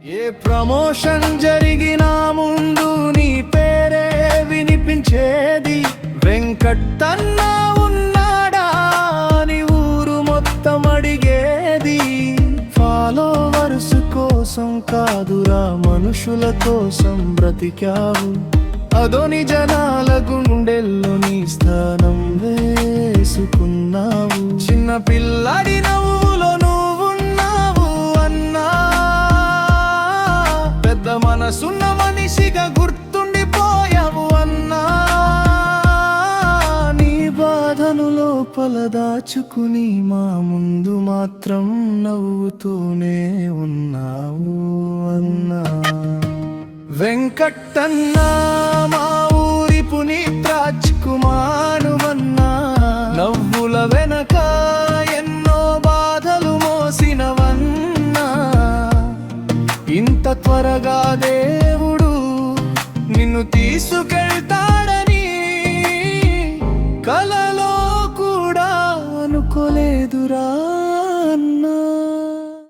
ఏ promotion జరిగినా ముందు నీ పేరే వినిపించేది. వెంకట్టన్న ఉన్నాడా అని ఊరు మొత్తం అడిగేది. ఫాలోవర్స్ కోసం కాదురా, మనుషుల కోసం బ్రతికావు. అదోని జనాల గుండెల్లో నీ స్థానం వేసుకున్నావు. చిన్న పిల్లాడి నవ్వులో నువ్వున్నావు అన్నా, పెద్ద మనసున్న మనిషిగా గుర్తుండిపోయావు అన్నా. నీ బాధను లోపల దాచుకుని మా ముందు మాత్రం నవ్వుతూనే ఉన్నావు అన్నా. వెంకట్టన్న మా ఊరి పునీత్ రాజ్ కుమారువన్నా, నవ్వుల వెనక ఎన్నో బాధలు మోసినవన్నా. ఇంత త్వరగా దేవుడు నిన్ను తీసుకెళ్తాడని కలలో కూడా అనుకోలేదురా.